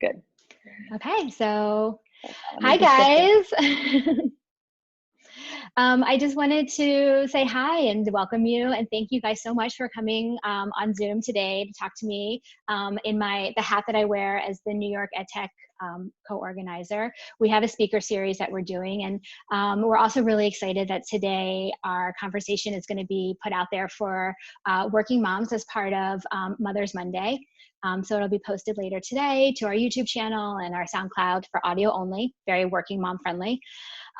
Good. Okay, so Let hi me just shift guys. I just wanted to say hi and welcome you and thank you guys so much for coming on Zoom today to talk to me in the hat that I wear as the New York EdTech co-organizer. We have a speaker series that we're doing, and we're also really excited that today our conversation is going to be put out there for working moms as part of Mother's Monday. So it'll be posted later today to our YouTube channel and our SoundCloud for audio only, very working mom friendly,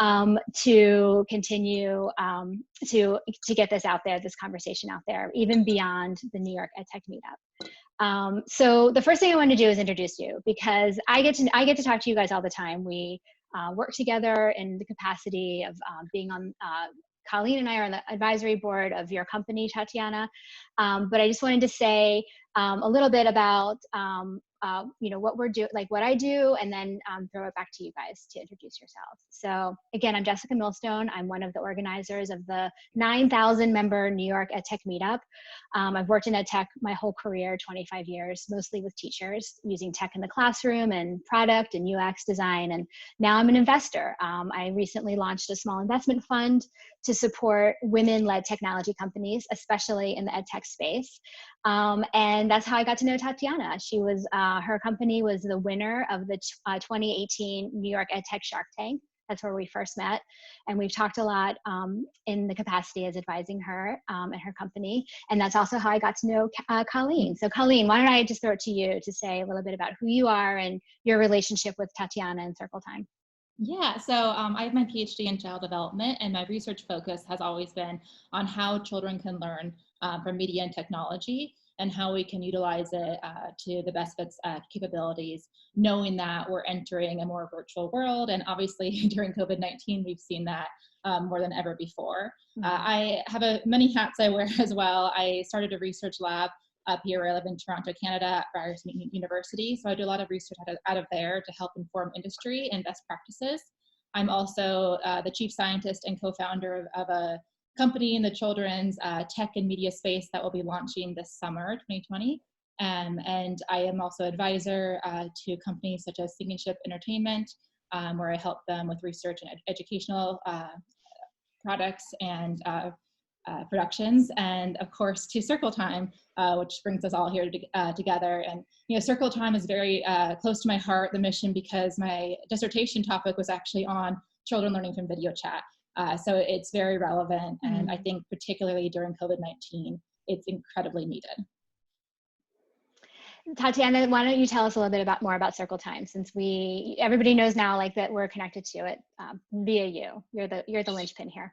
to continue to get this out there, this conversation out there, even beyond the New York EdTech meetup. So the first thing I want to do is introduce you, because I get to talk to you guys all the time. We work together in the capacity of being on. Colleen and I are on the advisory board of your company, Tatiana. But I just wanted to say a little bit about what we're doing, like what I do, and then throw it back to you guys to introduce yourselves. So again, I'm Jessica Millstone. I'm one of the organizers of the 9,000 member New York EdTech meetup. I've worked in EdTech my whole career, 25 years, mostly with teachers, using tech in the classroom and product and UX design. And now I'm an investor. I recently launched a small investment fund to support women-led technology companies, especially in the EdTech space. And that's how I got to know Tatiana. She was, her company was the winner of the 2018 New York EdTech Shark Tank. That's where we first met. And we've talked a lot in the capacity as advising her and her company. And that's also how I got to know Colleen. So Colleen, why don't I just throw it to you to say a little bit about who you are and your relationship with Tatiana and Circletime. Yeah, so I have my PhD in child development, and my research focus has always been on how children can learn from media and technology, and how we can utilize it to the best of its capabilities, knowing that we're entering a more virtual world. And obviously during COVID-19, we've seen that more than ever before. Mm-hmm. I have many hats I wear as well. I started a research lab up here where I live in Toronto, Canada, at Ryerson University. So I do a lot of research out of there to help inform industry and best practices. I'm also the chief scientist and co-founder of a company in the children's tech and media space that will be launching this summer, 2020. And I am also advisor to companies such as Signature Entertainment, where I help them with research and educational products and productions, and of course to Circletime, which brings us all here together. And Circletime is very close to my heart, the mission, because my dissertation topic was actually on children learning from video chat. So it's very relevant, and I think particularly during COVID-19, it's incredibly needed. Tatiana, why don't you tell us a little bit more about Circletime, since everybody knows now like that we're connected to it via you. You're the linchpin here.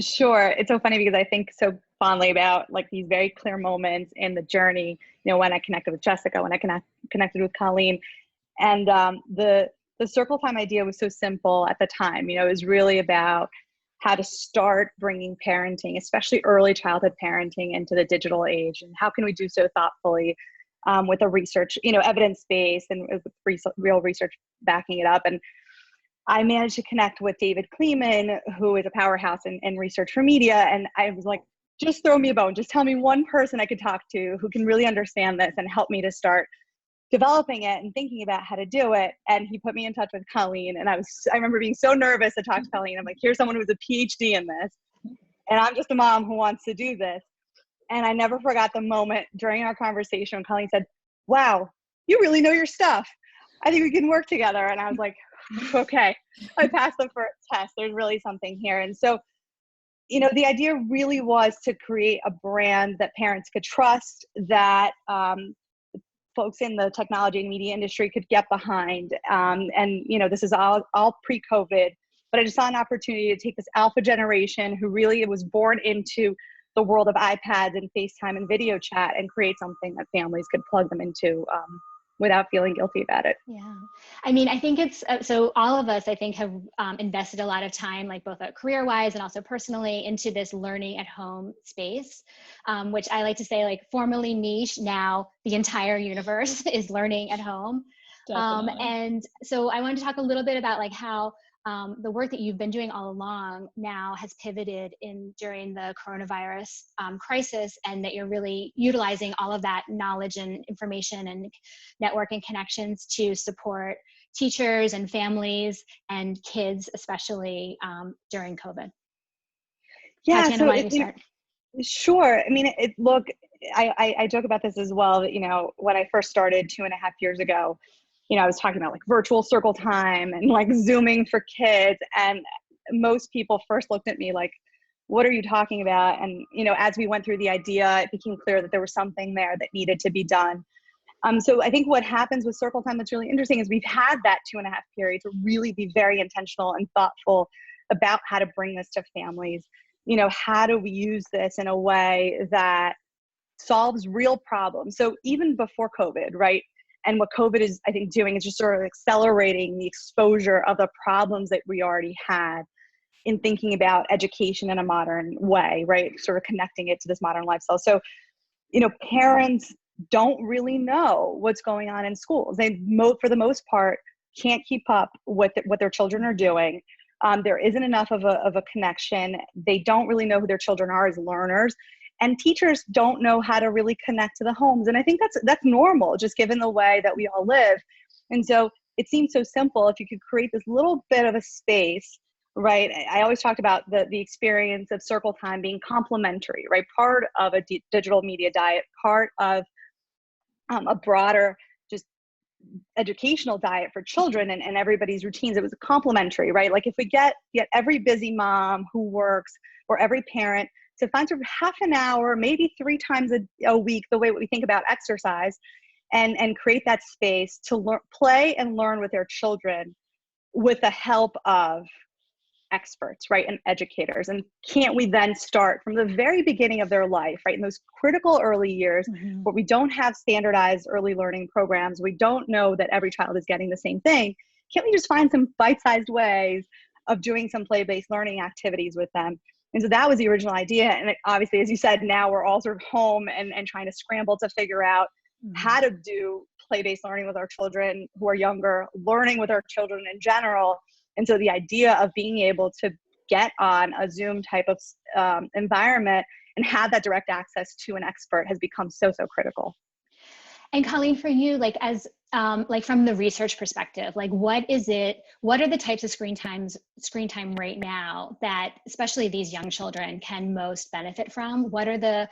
Sure. It's so funny because I think so fondly about like these very clear moments in the journey, when I connected with Jessica, when I connected with Colleen, and the Circletime idea was so simple at the time. It was really about how to start bringing parenting, especially early childhood parenting, into the digital age, and how can we do so thoughtfully with a research, evidence-based and with real research backing it up. And I managed to connect with David Kleeman, who is a powerhouse in research for media. And I was like, just throw me a bone. Just tell me one person I could talk to who can really understand this and help me to start developing it and thinking about how to do it. And he put me in touch with Colleen. And I remember being so nervous to talk to Colleen. I'm like, here's someone who's a PhD in this, and I'm just a mom who wants to do this. And I never forgot the moment during our conversation when Colleen said, wow, you really know your stuff. I think we can work together. And I was like, okay, I passed the first test. There's really something here. And so, the idea really was to create a brand that parents could trust, that folks in the technology and media industry could get behind. And this is all pre-COVID, but I just saw an opportunity to take this alpha generation who really was born into the world of iPads and FaceTime and video chat and create something that families could plug them into without feeling guilty about it. Yeah. I mean, I think it's, so all of us, I think, have invested a lot of time, like both career-wise and also personally, into this learning at home space, which I like to say, like, formerly niche, now the entire universe is learning at home. And so I wanted to talk a little bit about like how the work that you've been doing all along now has pivoted during the coronavirus crisis, and that you're really utilizing all of that knowledge and information and network and connections to support teachers and families and kids, especially during COVID. Yeah, Tatiana, so why don't you start? Sure. I mean, look, I joke about this as well, that, when I first started 2.5 years ago, I was talking about like virtual Circletime and like Zooming for kids. And most people first looked at me like, what are you talking about? And, as we went through the idea, it became clear that there was something there that needed to be done. So I think what happens with Circletime that's really interesting is we've had that 2.5 period to really be very intentional and thoughtful about how to bring this to families. How do we use this in a way that solves real problems? So even before COVID, right? And what COVID is, I think, doing is just sort of accelerating the exposure of the problems that we already had in thinking about education in a modern way, right? Sort of connecting it to this modern lifestyle. So, parents don't really know what's going on in schools. They, for the most part, can't keep up with what their children are doing. There isn't enough of a connection. They don't really know who their children are as learners. And teachers don't know how to really connect to the homes. And I think that's normal, just given the way that we all live. And so it seems so simple if you could create this little bit of a space, right? I always talked about the experience of Circletime being complementary, right? Part of a digital media diet, part of a broader just educational diet for children and everybody's routines. It was complementary, right? Like if we get every busy mom who works, or every parent, to find sort of half an hour, maybe 3 times a week, the way we think about exercise, and create that space to play and learn with their children with the help of experts, right, and educators. And can't we then start from the very beginning of their life, right, in those critical early years where we don't have standardized early learning programs, we don't know that every child is getting the same thing, can't we just find some bite-sized ways of doing some play-based learning activities with them? And so that was the original idea. And obviously, as you said, now we're all sort of home and trying to scramble to figure out how to do play-based learning with our children who are younger, learning with our children in general. And so the idea of being able to get on a Zoom type of environment and have that direct access to an expert has become so critical. And Colleen, for you, like as like from the research perspective, like what are the types of screen time right now that especially these young children can most benefit from? What are the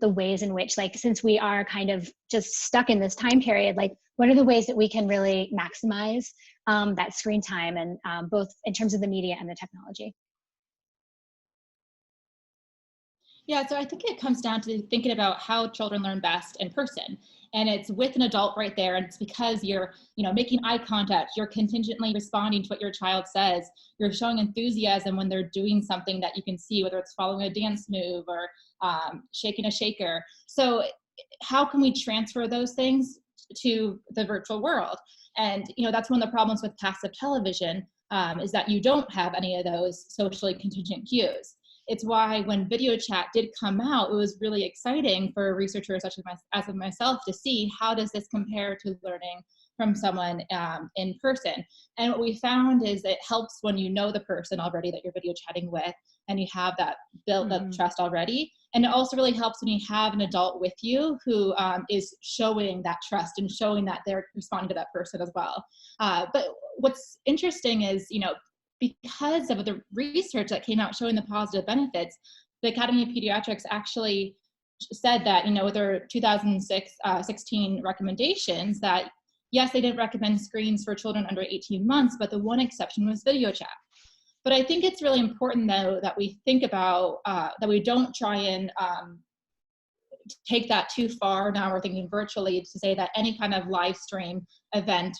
ways in which, like, since we are kind of just stuck in this time period, like what are the ways that we can really maximize that screen time, and both in terms of the media and the technology? Yeah, so I think it comes down to thinking about how children learn best in person. And it's with an adult right there. And it's because you're, making eye contact, you're contingently responding to what your child says. You're showing enthusiasm when they're doing something that you can see, whether it's following a dance move or shaking a shaker. So how can we transfer those things to the virtual world? And, that's one of the problems with passive television, is that you don't have any of those socially contingent cues. It's why when video chat did come out, it was really exciting for researchers such as myself to see how does this compare to learning from someone in person. And what we found is it helps when you know the person already that you're video chatting with, and you have that built up trust already. And it also really helps when you have an adult with you who is showing that trust and showing that they're responding to that person as well. But what's interesting is, because of the research that came out showing the positive benefits, the Academy of Pediatrics actually said that, with their 2016 recommendations, that yes, they didn't recommend screens for children under 18 months, but the one exception was video chat. But I think it's really important, though, that we think about, that we don't try and take that too far. Now we're thinking virtually, to say that any kind of live stream event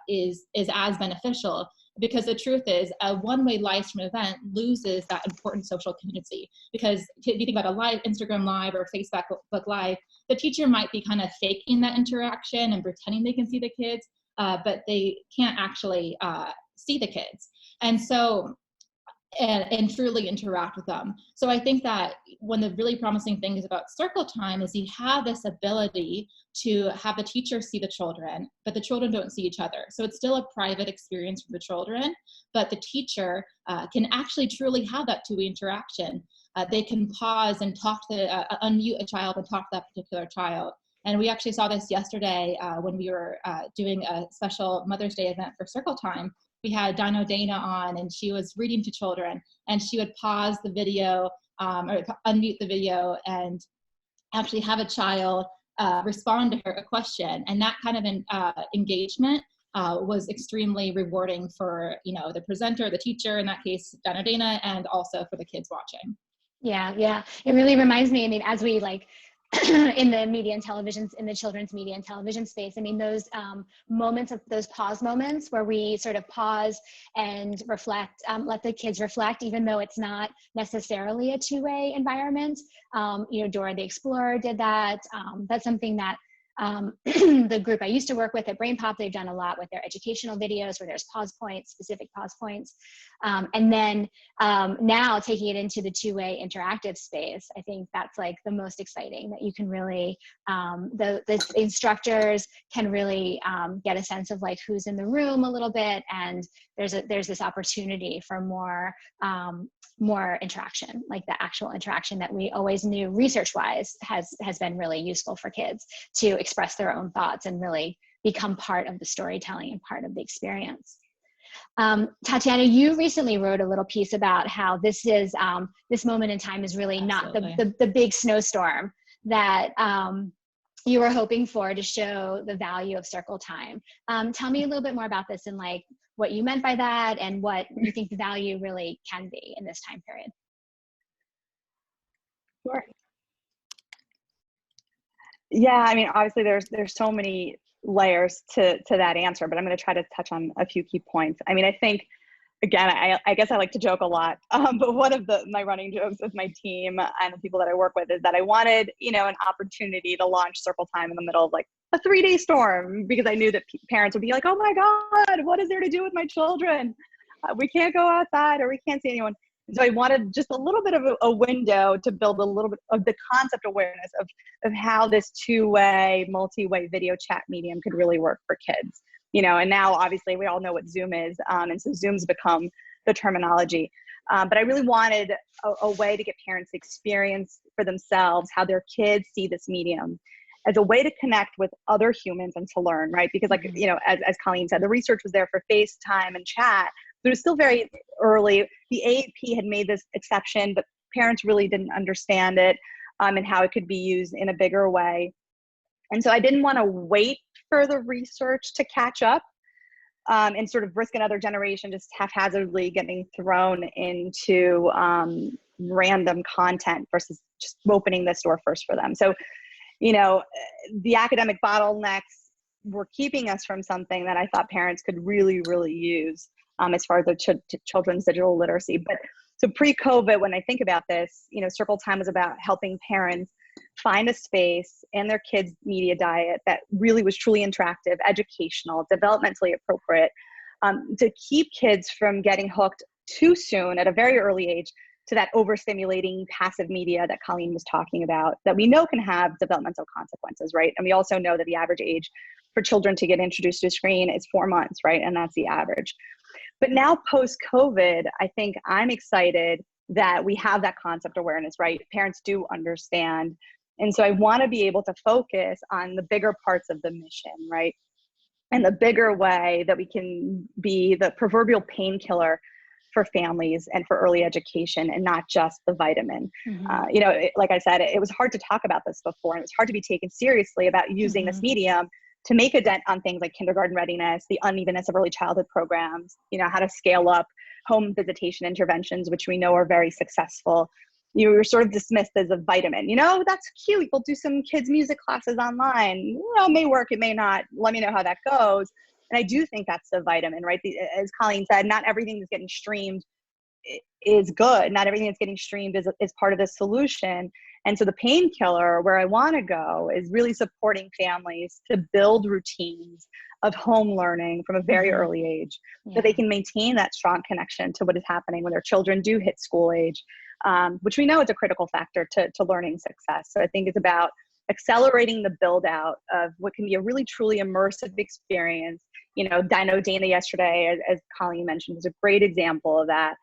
is as beneficial, because the truth is a one-way live stream event loses that important social community. Because if you think about a live Instagram live or Facebook live, the teacher might be kind of faking that interaction and pretending they can see the kids, but they can't actually see the kids. And so and truly interact with them. So I think that one of the really promising things about Circletime is you have this ability to have the teacher see the children, but the children don't see each other. So it's still a private experience for the children, but the teacher can actually truly have that two-way interaction. They can pause and talk to, unmute a child and talk to that particular child. And we actually saw this yesterday when we were doing a special Mother's Day event for Circletime. We had Dino Dana on, and she was reading to children, and she would pause the video or unmute the video and actually have a child respond to her a question. And that kind of engagement was extremely rewarding for, you know, the presenter, the teacher, in that case, Dino Dana, and also for the kids watching. Yeah, yeah. It really reminds me, I mean, as we like in the media and television, in the children's media and television space, I mean, those moments of those pause moments where we sort of pause and reflect, let the kids reflect, even though it's not necessarily a two-way environment. You know, Dora the Explorer did that. That's something that the group I used to work with at BrainPop, they've done a lot with their educational videos where there's pause points, specific pause points. And then now taking it into the two-way interactive space, I think that's like the most exciting, that you can really, the instructors can really get a sense of like who's in the room a little bit, and there's this opportunity for more interaction, like the actual interaction that we always knew research-wise has been really useful for kids to express their own thoughts and really become part of the storytelling and part of the experience. Tatiana, you recently wrote a little piece about how this is this moment in time is really Absolutely. not the big snowstorm that you were hoping for to show the value of Circletime. Tell me a little bit more about this and like what you meant by that and what you think the value really can be in this time period. Sure. Yeah, I mean, obviously there's so many layers to that answer, but I'm going to try to touch on a few key points. I mean, I think, again, I guess I like to joke a lot, but one of my running jokes with my team and the people that I work with is that I wanted, you know, an opportunity to launch Circletime in the middle of like a 3-day storm, because I knew that parents would be like, oh my God, what is there to do with my children? We can't go outside or we can't see anyone. So I wanted just a little bit of a window to build a little bit of the concept awareness of how this two-way, multi-way video chat medium could really work for kids. You know, and now obviously we all know what Zoom is, and so Zoom's become the terminology. But I really wanted a way to get parents to experience for themselves how their kids see this medium as a way to connect with other humans and to learn, right? Because like, you know, as Colleen said, the research was there for FaceTime and chat, but it was still very early. The AAP had made this exception, but parents really didn't understand it and how it could be used in a bigger way. And so I didn't want to wait for the research to catch up and sort of risk another generation just haphazardly getting thrown into random content versus just opening this door first for them. So, you know, the academic bottlenecks were keeping us from something that I thought parents could really, really use as far as the children's digital literacy. But so pre-COVID, when I think about this, you know, Circletime was about helping parents find a space in their kids' media diet that really was truly interactive, educational, developmentally appropriate, to keep kids from getting hooked too soon at a very early age to that overstimulating passive media that Colleen was talking about, that we know can have developmental consequences, right? And we also know that the average age for children to get introduced to a screen is 4 months, right? And that's the average. But now post-COVID, I think I'm excited that we have that concept awareness, right? Parents do understand. And so I want to be able to focus on the bigger parts of the mission, right? And the bigger way that we can be the proverbial painkiller for families and for early education, and not just the vitamin. You know, like I said, it was hard to talk about this before, and it was hard to be taken seriously about using this medium to make a dent on things like kindergarten readiness, the unevenness of early childhood programs, you know, how to scale up home visitation interventions, which we know are very successful. You were sort of dismissed as a vitamin. You know, that's cute. We'll do some kids' music classes online. You know, it may work, it may not. Let me know how that goes. And I do think that's the vitamin, right? As Colleen said, not everything that's getting streamed is good. Not everything that's getting streamed is part of the solution. And so the painkiller, where I want to go, is really supporting families to build routines of home learning from a very early age, that they can maintain that strong connection to what is happening when their children do hit school age, which we know is a critical factor to learning success. So I think it's about accelerating the build out of what can be a really truly immersive experience. You know, I know Dana yesterday, as Colleen mentioned, is a great example of that.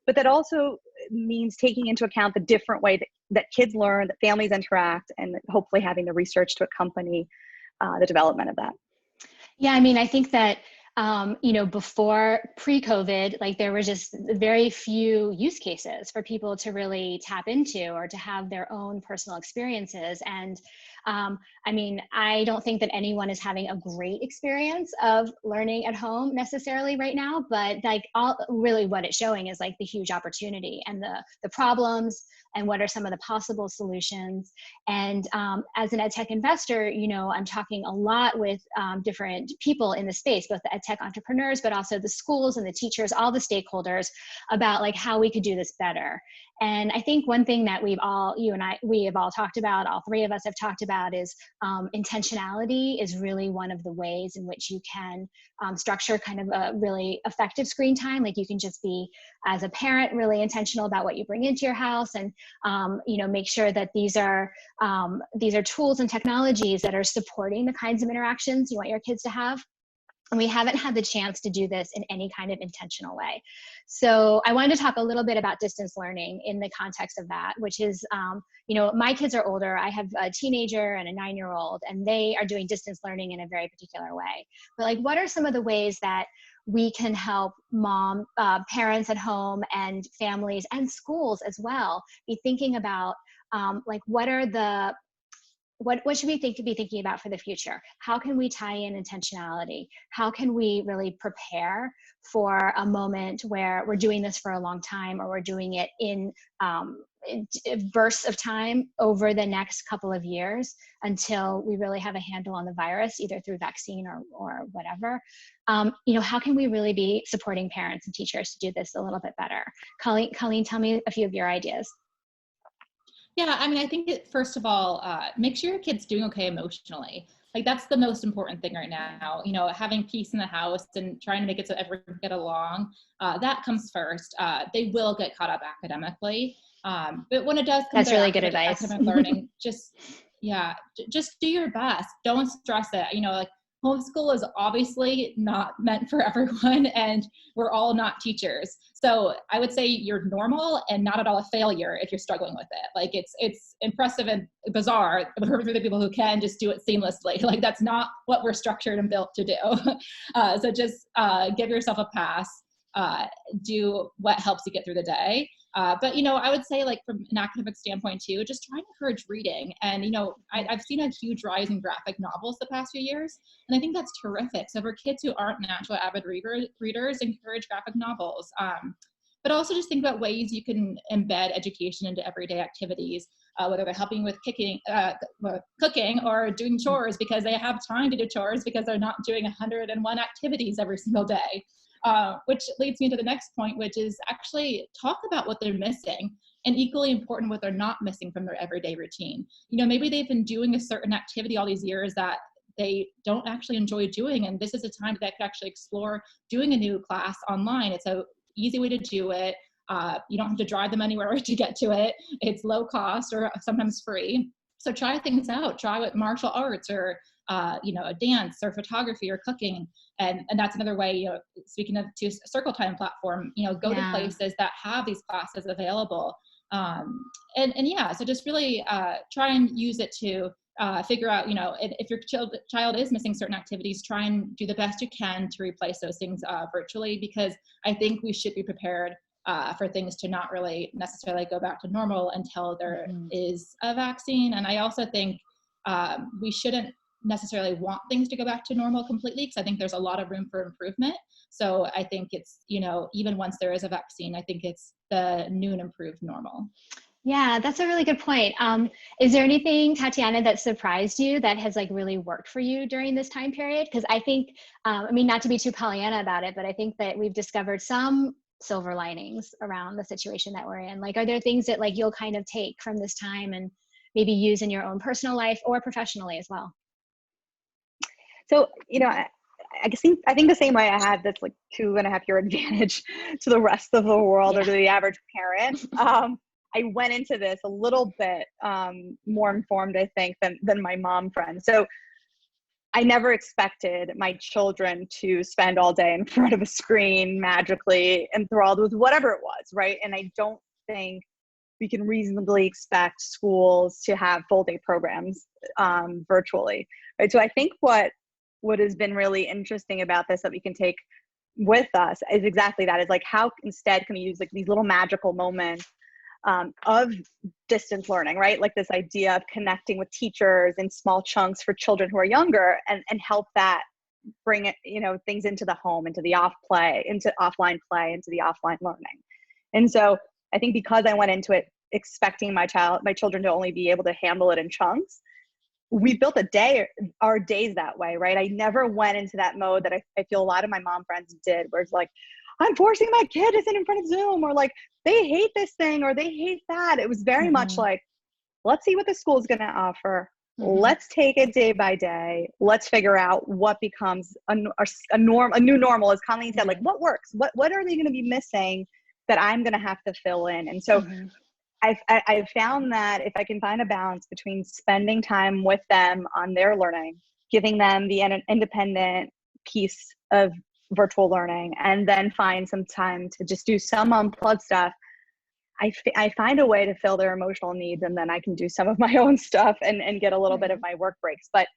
But that also means taking into account the different way that kids learn, that families interact, and hopefully having the research to accompany the development of that. Yeah, I mean, I think that, you know, before pre-COVID, like there were just very few use cases for people to really tap into or to have their own personal experiences. And I mean, I don't think that anyone is having a great experience of learning at home necessarily right now, but like really what it's showing is like the huge opportunity and the problems and what are some of the possible solutions. And as an EdTech investor, you know, I'm talking a lot with different people in the space, both the EdTech entrepreneurs, but also the schools and the teachers, all the stakeholders, about like how we could do this better. And I think one thing that we have all talked about, all three of us have talked about, is intentionality is really one of the ways in which you can structure kind of a really effective screen time. Like you can just be, as a parent, really intentional about what you bring into your house, and you know, make sure that these are tools and technologies that are supporting the kinds of interactions you want your kids to have. And we haven't had the chance to do this in any kind of intentional way. So I wanted to talk a little bit about distance learning in the context of that, which is, you know, my kids are older. I have a teenager and a 9-year-old, and they are doing distance learning in a very particular way. But like, what are some of the ways that we can help parents at home and families and schools as well be thinking about, like, what should we be thinking about for the future? How can we tie in intentionality? How can we really prepare for a moment where we're doing this for a long time, or we're doing it in bursts of time over the next couple of years until we really have a handle on the virus, either through vaccine or whatever? You know, how can we really be supporting parents and teachers to do this a little bit better? Colleen, tell me a few of your ideas. Yeah, I mean, I think first of all, make sure your kid's doing okay emotionally. Like that's the most important thing right now. You know, having peace in the house and trying to make it so everyone can get along, that comes first. They will get caught up academically, but when it does come to really good advice. Academic learning, just do your best. Don't stress it. You know, like homeschool is obviously not meant for everyone, and we're all not teachers. So I would say you're normal and not at all a failure if you're struggling with it. Like it's impressive and bizarre for the people who can just do it seamlessly. Like that's not what we're structured and built to do. So just give yourself a pass. Do what helps you get through the day. But, you know, I would say, like, from an academic standpoint too, just try and encourage reading. And, you know, I've seen a huge rise in graphic novels the past few years, and I think that's terrific. So for kids who aren't natural avid readers, encourage graphic novels. But also just think about ways you can embed education into everyday activities, whether they're helping with cooking or doing chores because they have time to do chores because they're not doing 101 activities every single day. Which leads me to the next point, which is actually talk about what they're missing, and equally important, what they're not missing from their everyday routine. You know, maybe they've been doing a certain activity all these years that they don't actually enjoy doing, and this is a time that they could actually explore doing a new class online. It's an easy way to do it. You don't have to drive them anywhere to get to it. It's low cost or sometimes free. So try things out. Try with martial arts or you know, a dance or photography or cooking. And that's another way, you know, speaking of to Circletime platform, you know, go to places that have these classes available. And yeah, so just really try and use it to figure out, you know, if your child is missing certain activities, try and do the best you can to replace those things virtually, because I think we should be prepared for things to not really necessarily go back to normal until there is a vaccine. And I also think we shouldn't necessarily want things to go back to normal completely, because I think there's a lot of room for improvement. So I think it's, you know, even once there is a vaccine, I think it's the new and improved normal. Yeah, that's a really good point. Is there anything, Tatiana, that surprised you that has like really worked for you during this time period? Because I think, I mean, not to be too Pollyanna about it, but I think that we've discovered some silver linings around the situation that we're in. Like, are there things that like you'll kind of take from this time and maybe use in your own personal life or professionally as well? So, you know, I think the same way I had this like 2.5 year advantage to the rest of the world or to the average parent. I went into this a little bit more informed, I think, than my mom friends. So I never expected my children to spend all day in front of a screen, magically enthralled with whatever it was, right? And I don't think we can reasonably expect schools to have full day programs virtually, right? So I think what has been really interesting about this that we can take with us is exactly that, is like how instead can we use like these little magical moments of distance learning, right? Like this idea of connecting with teachers in small chunks for children who are younger, and help that bring it, things into the home, into the offline play, into the offline learning. And so I think because I went into it expecting my children to only be able to handle it in chunks, we built our days that way, right? I never went into that mode that I feel a lot of my mom friends did, where it's like, I'm forcing my kid to sit in front of Zoom, or like they hate this thing or they hate that. It was very much like, let's see what the school's going to offer. Let's take it day by day. Let's figure out what becomes a new normal, as Colleen said, like what works, what are they going to be missing that I'm going to have to fill in. And so I've found that if I can find a balance between spending time with them on their learning, giving them the independent piece of virtual learning, and then find some time to just do some unplugged stuff, I find a way to fill their emotional needs, and then I can do some of my own stuff and get a little bit of my work breaks. But,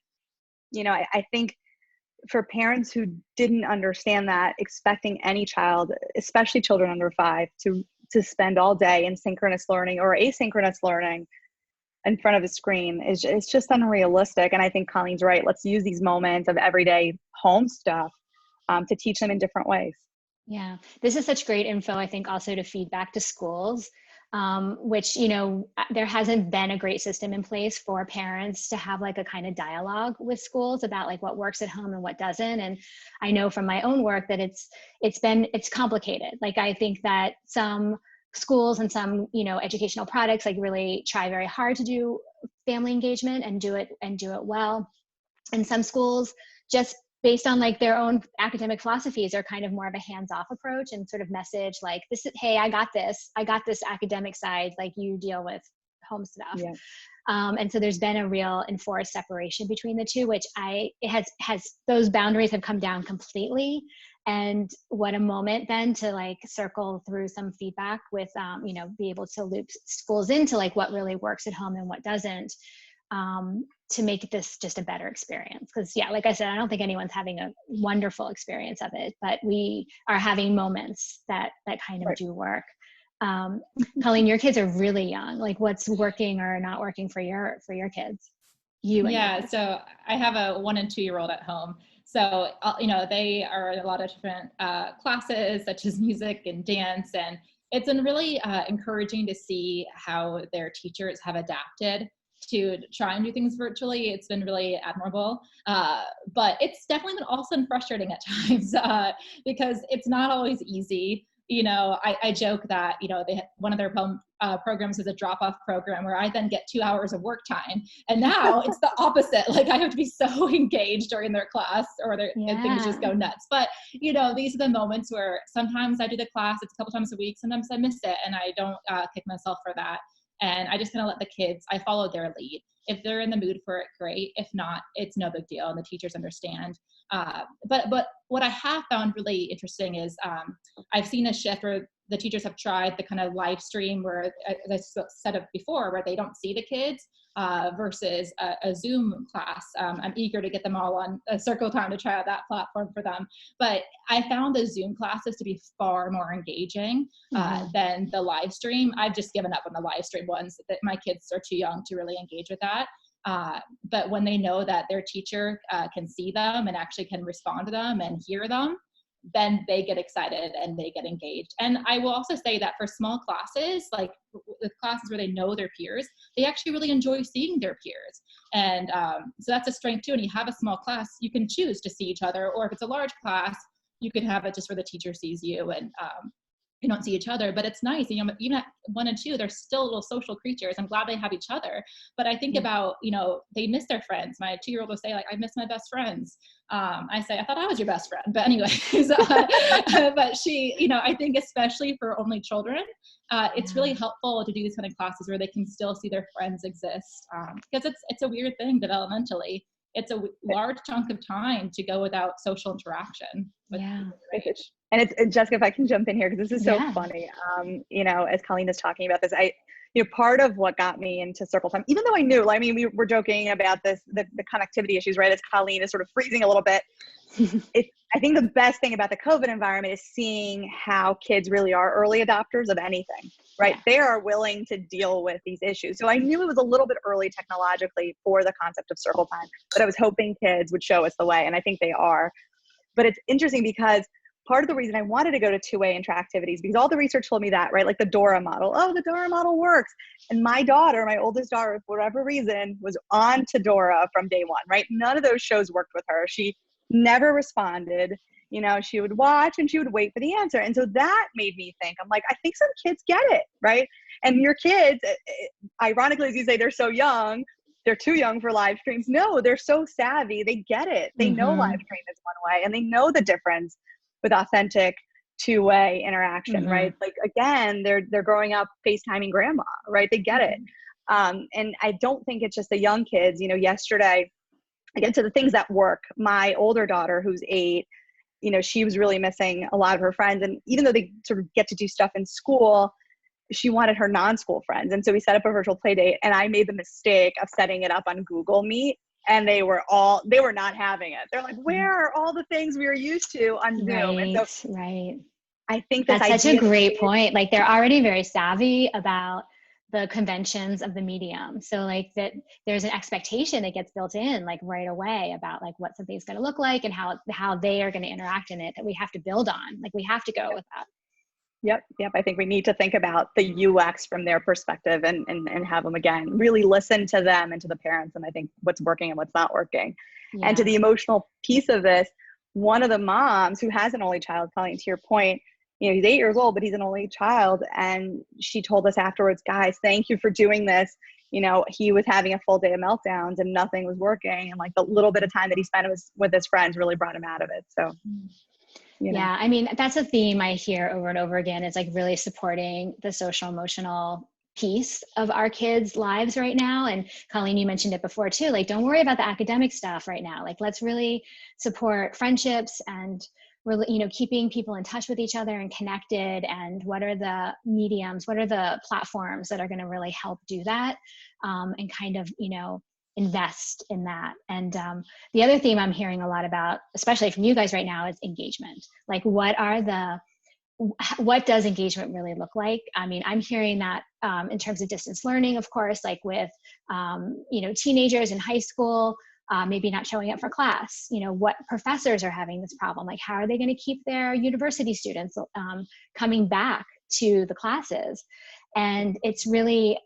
I think for parents who didn't understand that, expecting any child, especially children under 5, to spend all day in synchronous learning or asynchronous learning in front of a screen it's just unrealistic. And I think Colleen's right. Let's use these moments of everyday home stuff to teach them in different ways. Yeah, this is such great info, I think, also to feed back to schools, which, there hasn't been a great system in place for parents to have like a kind of dialogue with schools about like what works at home and what doesn't. And I know from my own work that it's complicated. Like, I think that some schools and some, educational products like really try very hard to do family engagement and do it well. And some schools, just based on like their own academic philosophies, are kind of more of a hands-off approach and sort of message like, hey, I got this academic side, like you deal with home stuff. Yeah. And so there's been a real enforced separation between the two, which those boundaries have come down completely. And what a moment then to like circle through some feedback with, be able to loop schools into like what really works at home and what doesn't, to make this just a better experience. Because like I said, I don't think anyone's having a wonderful experience of it, but we are having moments that kind of do work. Colleen, your kids are really young. Like, what's working or not working for your kids? So I have a 1 and 2 year old at home. So, they are in a lot of different classes, such as music and dance. And it's been really encouraging to see how their teachers have adapted to try and do things virtually. It's been really admirable. But it's definitely been also frustrating at times because it's not always easy. I joke that, one of their programs is a drop-off program where I then get 2 hours of work time. And now it's the opposite. Like, I have to be so engaged during their class and things just go nuts. But, these are the moments where sometimes I do the class, it's a couple times a week, sometimes I miss it, and I don't kick myself for that. And I just kind of let the kids, I follow their lead. If they're in the mood for it, great. If not, it's no big deal, and the teachers understand. But what I have found really interesting is I've seen a shift where the teachers have tried the kind of live stream where, as I said it before, where they don't see the kids versus a Zoom class. I'm eager to get them all on a Circletime to try out that platform for them. But I found the Zoom classes to be far more engaging than the live stream. I've just given up on the live stream ones. That my kids are too young to really engage with that. But when they know that their teacher can see them and actually can respond to them and hear them, then they get excited and they get engaged. And I will also say that for small classes, like with classes where they know their peers, they actually really enjoy seeing their peers. And so that's a strength too. And you have a small class, you can choose to see each other, or if it's a large class, you can have it just where the teacher sees you and you don't see each other. But it's nice, even at 1 and 2, they're still little social creatures. I'm glad they have each other. But I think about, they miss their friends. My 2-year-old will say, like, I miss my best friends. I say, I thought I was your best friend, but anyway, but she, I think especially for only children, it's really helpful to do these kind of classes where they can still see their friends exist, because it's a weird thing developmentally. It's a large chunk of time to go without social interaction with people their age. And it's Jessica, if I can jump in here, because this is so funny. As Colleen is talking about this, part of what got me into Circletime, even though I knew, we were joking about this, the connectivity issues, right? As Colleen is sort of freezing a little bit. I think the best thing about the COVID environment is seeing how kids really are early adopters of anything, right? They are willing to deal with these issues. So I knew it was a little bit early technologically for the concept of Circletime, but I was hoping kids would show us the way, and I think they are. But it's interesting because part of the reason I wanted to go to two-way interactivities, because all the research told me that, right? Like the Dora model. Oh, the Dora model works. And my oldest daughter, for whatever reason, was on to Dora from day one, right? None of those shows worked with her. She never responded. She would watch and she would wait for the answer. And so that made me think, I'm like, I think some kids get it, right? And your kids, ironically, as you say, they're so young, they're too young for live streams. No, they're so savvy. They get it. They know live stream is one way, and they know the difference with authentic two-way interaction, right? Like, again, they're growing up FaceTiming grandma, right? They get it. And I don't think it's just the young kids. Yesterday, again, to the things that work, my older daughter, who's 8, she was really missing a lot of her friends. And even though they sort of get to do stuff in school, she wanted her non-school friends. And so we set up a virtual play date, and I made the mistake of setting it up on Google Meet, and they were not having it. They're like, where are all the things we were used to on Zoom? And so I think that's such a great point. Like, they're already very savvy about the conventions of the medium. So like that there's an expectation that gets built in like right away about like what something's going to look like and how they are going to interact in it, that we have to build on. Like, we have to go with that. Yep. I think we need to think about the UX from their perspective and have them, again, really listen to them and to the parents. And I think what's working and what's not working. And to the emotional piece of this, one of the moms who has an only child, Colleen, to your point, he's 8 years old, but he's an only child. And she told us afterwards, guys, thank you for doing this. He was having a full day of meltdowns and nothing was working. And like the little bit of time that he spent with his friends really brought him out of it. So, Yeah, I mean, that's a theme I hear over and over again, is like really supporting the social emotional piece of our kids' lives right now. And Colleen, you mentioned it before too, like, don't worry about the academic stuff right now. Like, let's really support friendships and really, keeping people in touch with each other and connected. And what are the mediums, what are the platforms that are going to really help do that, and kind of, invest in that. And the other theme I'm hearing a lot about, especially from you guys right now, is engagement. Like, what does engagement really look like? I mean, I'm hearing that in terms of distance learning, of course, like with, teenagers in high school, maybe not showing up for class. What professors are having this problem? Like, how are they going to keep their university students coming back to the classes? And it's really,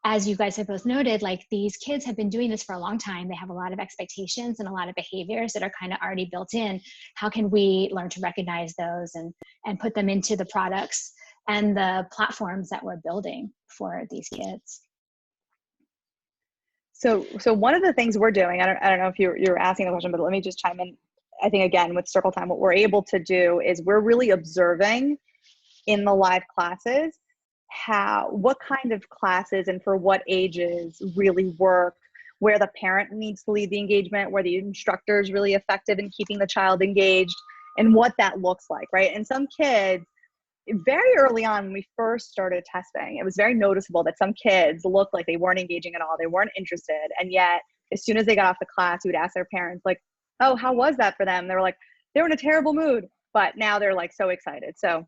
as you guys have both noted, like, these kids have been doing this for a long time. They have a lot of expectations and a lot of behaviors that are kind of already built in. How can we learn to recognize those and put them into the products and the platforms that we're building for these kids? So one of the things we're doing, I don't know if you're asking the question, but let me just chime in. I think, again, with Circletime, what we're able to do is we're really observing in the live classes what kind of classes and for what ages really work, where the parent needs to lead the engagement, where the instructor is really effective in keeping the child engaged, and what that looks like, right? And some kids, very early on when we first started testing, it was very noticeable that some kids looked like they weren't engaging at all. They weren't interested. And yet, as soon as they got off the class, we would ask their parents, like, oh, how was that for them? They were like, they were in a terrible mood, but now they're like so excited. So,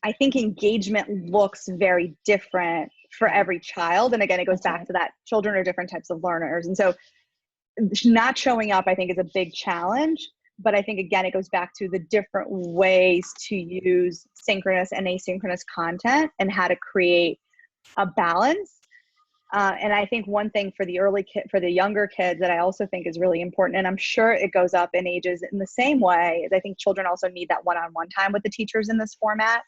I think engagement looks very different for every child. And again, it goes back to that children are different types of learners. And so not showing up, I think, is a big challenge. But I think, again, it goes back to the different ways to use synchronous and asynchronous content and how to create a balance. And I think one thing for the younger kids that I also think is really important, and I'm sure it goes up in ages in the same way, is I think children also need that one-on-one time with the teachers in this format,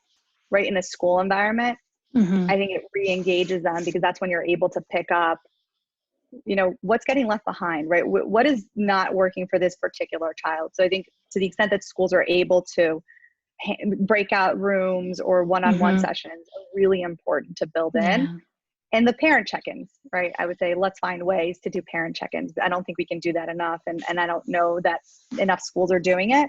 right, in a school environment. I think it re-engages them, because that's when you're able to pick up you know, what's getting left behind, right? What is not working for this particular child? So I think to the extent that schools are able to breakout rooms or one-on-one sessions are really important to build in. Yeah. And the parent check-ins, right? I would say let's find ways to do parent check-ins. I don't think we can do that enough. And I don't know that enough schools are doing it,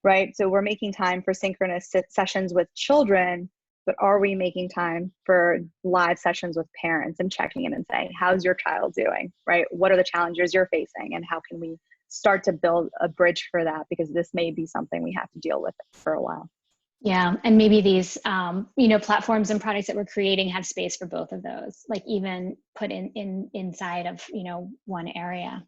right? So we're making time for synchronous sessions with children, but are we making time for live sessions with parents and checking in and saying, how's your child doing, right? What are the challenges you're facing? And how can we start to build a bridge for that? Because this may be something we have to deal with for a while. Yeah, and maybe these, you know, platforms and products that we're creating have space for both of those, like even put inside of, you know, one area.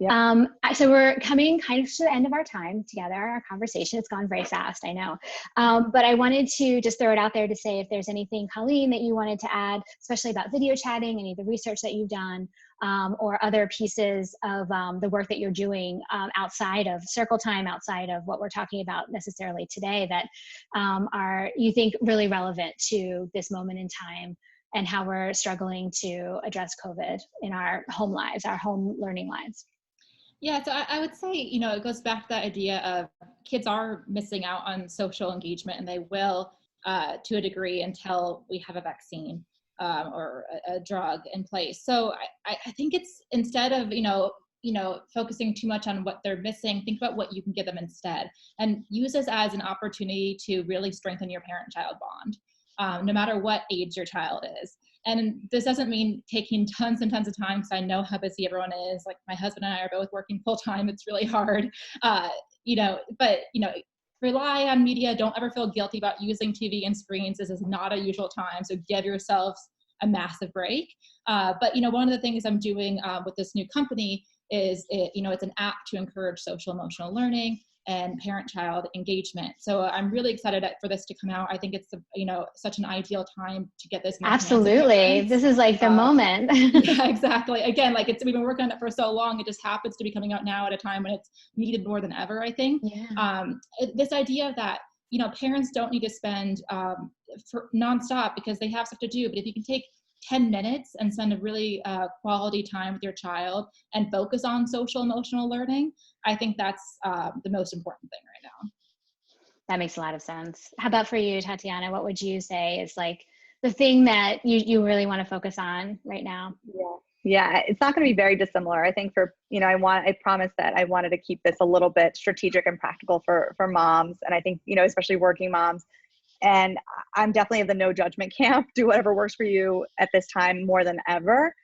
Yep. So we're coming kind of to the end of our time together, our conversation. It's gone very fast, I know. But I wanted to just throw it out there to say if there's anything, Colleen, that you wanted to add, especially about video chatting, any of the research that you've done, or other pieces of the work that you're doing outside of Circletime, outside of what we're talking about necessarily today, that are, you think, really relevant to this moment in time and how we're struggling to address COVID in our home lives, our home learning lives. Yeah, so I would say, you know, it goes back to that idea of kids are missing out on social engagement, and they will to a degree until we have a vaccine or a drug in place. So I think it's, instead of, you know, focusing too much on what they're missing, think about what you can give them instead, and use this as an opportunity to really strengthen your parent-child bond. No matter what age your child is. And this doesn't mean taking tons and tons of time, because I know how busy everyone is. Like my husband and I are both working full time. It's really hard, you know, but, you know, rely on media. Don't ever feel guilty about using TV and screens. This is not a usual time. So give yourselves a massive break. But, you know, one of the things I'm doing with this new company is, you know, it's an app to encourage social emotional learning and parent-child engagement. So I'm really excited for this to come out. I think it's, you know, such an ideal time to get this. Absolutely, this is like the moment. Yeah, exactly. Again, like we've been working on it for so long. It just happens to be coming out now at a time when it's needed more than ever, I think. Yeah. This idea that, you know, parents don't need to spend for nonstop because they have stuff to do. But if you can take 10 minutes and spend a really quality time with your child and focus on social emotional learning, I think that's the most important thing right now. That makes a lot of sense. How about for you, Tatiana? What would you say is like the thing that you really want to focus on right now? Yeah, it's not going to be very dissimilar. I think for, you know, I promised that I wanted to keep this a little bit strategic and practical for moms. And I think, you know, especially working moms. And I'm definitely of the no judgment camp. Do whatever works for you at this time more than ever.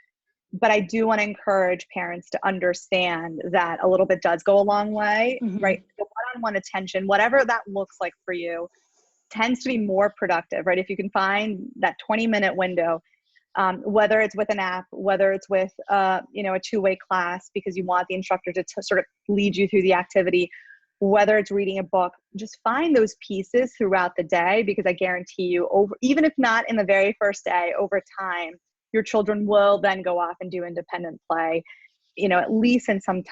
But I do want to encourage parents to understand that a little bit does go a long way, right? The one-on-one attention, whatever that looks like for you, tends to be more productive, right? If you can find that 20-minute window, whether it's with an app, whether it's with, you know, a two-way class because you want the instructor to sort of lead you through the activity, whether it's reading a book, just find those pieces throughout the day, because I guarantee you, even if not in the very first day, over time, your children will then go off and do independent play, you know, at least in some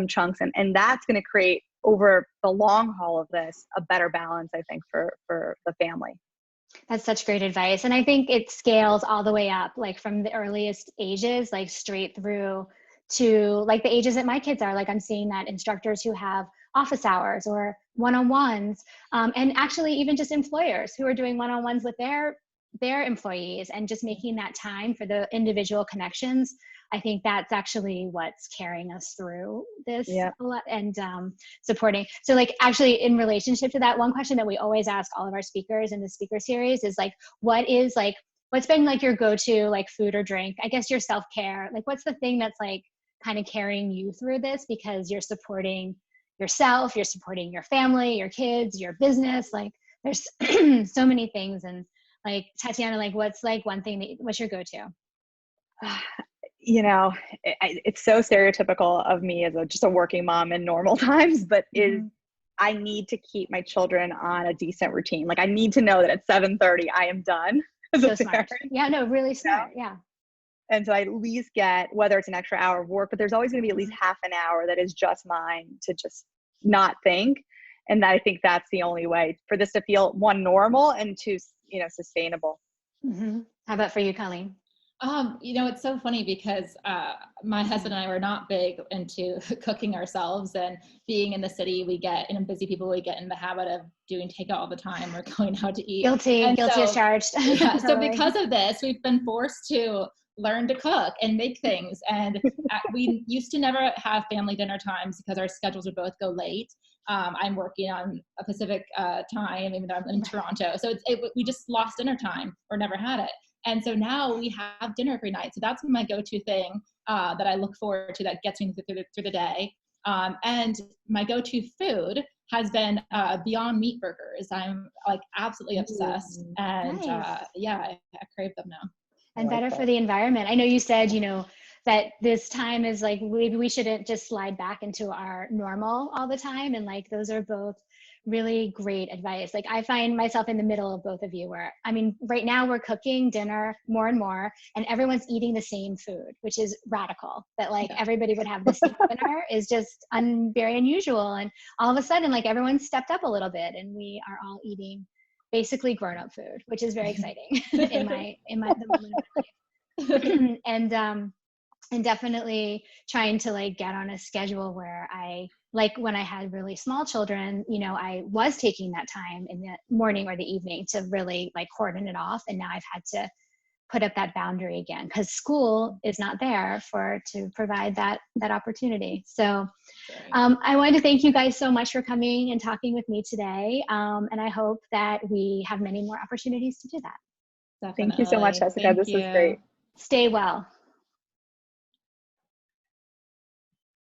chunks. And that's going to create, over the long haul of this, a better balance, I think, for the family. That's such great advice. And I think it scales all the way up, like from the earliest ages, like straight through to like the ages that my kids are. Like I'm seeing that instructors who have office hours or one-on-ones, and actually even just employers who are doing one-on-ones with their employees, and just making that time for the individual connections. I think that's actually what's carrying us through this a lot, and supporting. So like actually in relationship to that, one question that we always ask all of our speakers in the speaker series is like, what's been like your go-to like food or drink? I guess your self-care, like what's the thing that's like kind of carrying you through this, because you're supporting yourself, you're supporting your family, your kids, your business, like there's so many things. And like Tatiana, like what's like one thing what's your go-to? You know, it's so stereotypical of me as just a working mom in normal times, but I need to keep my children on a decent routine. Like I need to know that at 7:30 I am done. So smart. Yeah, no, really smart. Yeah. And so I at least get, whether it's an extra hour of work, but there's always going to be at least half an hour that is just mine to just not think. And I think that's the only way for this to feel, one, normal, and two, you know, sustainable. How about for you, Colleen? It's so funny because my husband and I were not big into cooking ourselves, and being in the city, busy people, we get in the habit of doing takeout all the time or going out to eat. Guilty as charged. Yeah, so Totally. because of this, we've been forced to learn to cook and make things. And we used to never have family dinner times because our schedules would both go late. I'm working on a Pacific time, even though I'm in Toronto. So we just lost dinner time or never had it. And so now we have dinner every night. So that's my go-to thing that I look forward to, that gets me through the day. And my go-to food has been Beyond Meat burgers. I'm like absolutely obsessed. And Nice. I crave them now. And better for the environment. I know you said, that this time is like, maybe we shouldn't just slide back into our normal all the time. And like, those are both really great advice. Like I find myself in the middle of both of you where, right now we're cooking dinner more and more and everyone's eating the same food, which is radical. That like everybody would have the same dinner is just very unusual. And all of a sudden, like everyone's stepped up a little bit and we are all eating basically grown-up food, which is very exciting in the moment of my life. And definitely trying to like get on a schedule where like when I had really small children, I was taking that time in the morning or the evening to really like cordon it off. And now I've had to put up that boundary again because school is not there to provide that opportunity. So I wanted to thank you guys so much for coming and talking with me today. And I hope that we have many more opportunities to do that. Definitely. Thank you so much, Jessica. This was great. Stay well.